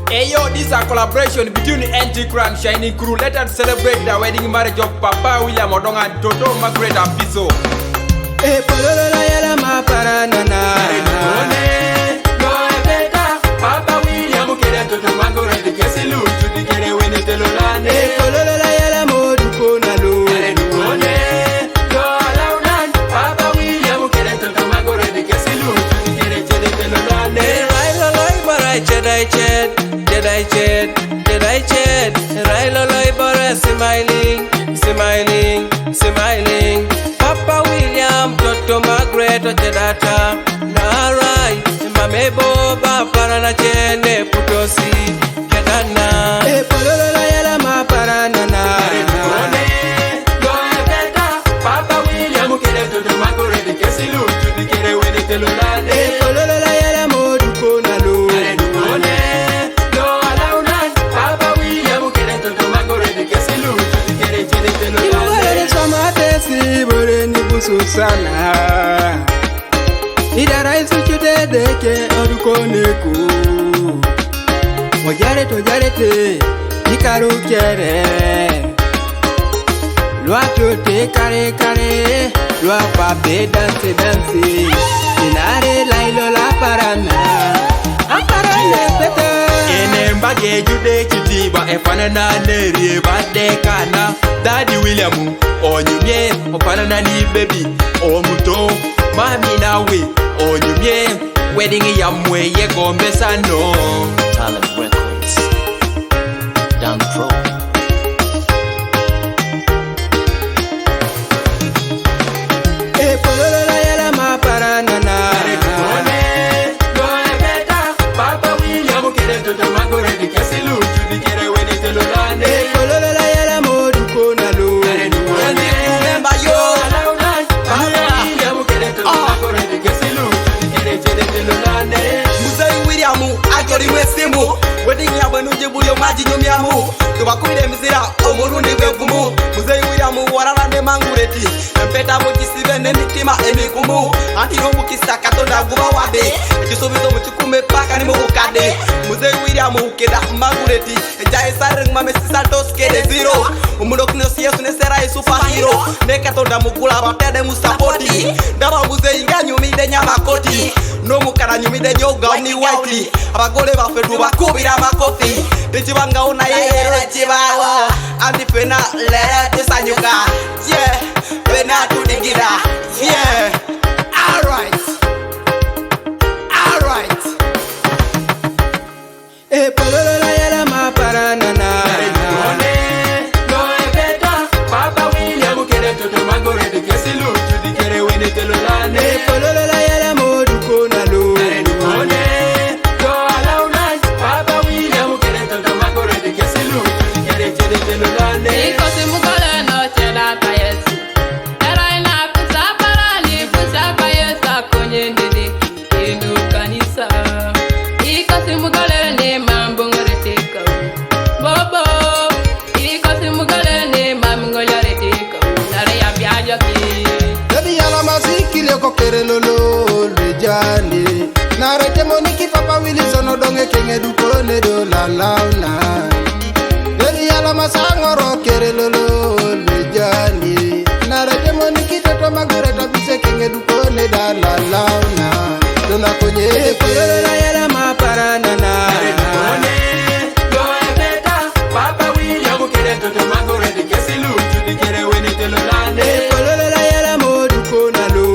Hey yo, this is a collaboration between NT Grand Shining Crew. Let us celebrate the wedding marriage of Papa William Odong and Toto Margaret Apiso. Hey, pololo yala ma paranana. Papa William Okere Toto Margaret Kesilu to the Kere Winnie Telolane. Hey, pololo yala mo dukona lo. Papa William Okere Toto Margaret Kesilu to the Kere Telolane. Railoloi bara smiling. Papa William Toto Margaret Jedata. Narai mamebo ba parana chene putosi kedana. E pololo yala ma paranana. Papa William Okere Toto Margaret Kesilu to the Kere Winnie Telolane. E pololo yala mo dukona lo. Susana idara isuchude deke odukoneko ojarete ikaru kere lwa chote kare lwa pape dance inare lailo la parana pete ene mbage jude kitiba efana na neri bade kana Daddy William onyumye opana na ni baby omuto mami nawe onyumye wedding ya mwe ye gombe sano Talent Records down the road. E pololo yala ma paranana. Papa William Okere Toto Margaret Kesilu to the Kere Winnie Telolane. E pololo yala mo dukona lo. Wedding ya banu jebulyo maji nyomyamu tubakubire mizira omurundi bwevumu Muzeyi William warala ne mangureti mpeta mukisibe n'emitima emikumu anti no mukisa katonda guba wade ekisubizo mukikume paka ni mukade Muzeyi William ukeda mangureti ejaye sareng mamesisa doskede zero umuloknesi yesu ne sera superhero ne katonda mukula batede musapoti ndaba muzeyi nganyumide nyamakoti no mukara nyumide nyoga ni white abagole bafedu bakubira amakofi tekibanga ona yeye kibawa andi pena lera tesanyuka yeah pena tudigira yeah alright E pololo yala ma paranana. Papa William Okere Toto Margaret Kesilu to the Kere Winnie Telolane. E pololo yala mo dukona lo. Papa William Okere Toto Margaret Kesilu to the Kere Telolane. Ikosi mukole no chela payesu. Era ina kusa payesa konye ndede inu kanisa. Ikosi mukole ne mambo ngoreteka. Bobo. Ikosi mukole ne mambo ngoreteka. Nare ya biaja ki. Dedi yala masikile ko kerelolo lejani. Narete moniki Papa Wilson odonge kenge dukone do la launa. Dedi yala masangoro kerelolo lejani. Narete moniki Toto Margaret abise kenge dukone da la launa. Dona konye pololo yala ma paranana. Papa William Okere Toto Margaret Kesilu to the Kere Winnie Telolane. E pololo yala mo dukona lo.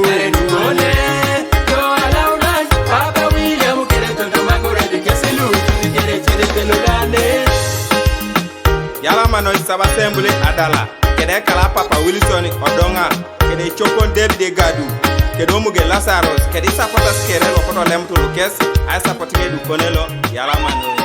Papa William Okere Toto Margaret Kesilu to the Kere Telolane. Yala mano isaba assembly adala kede kala Papa Wilson Odonga kede chopon David Gadu kede omuge Lazarus kede sapota skere lo koto lemtu lukes ay sapoti ke du konelo yala mano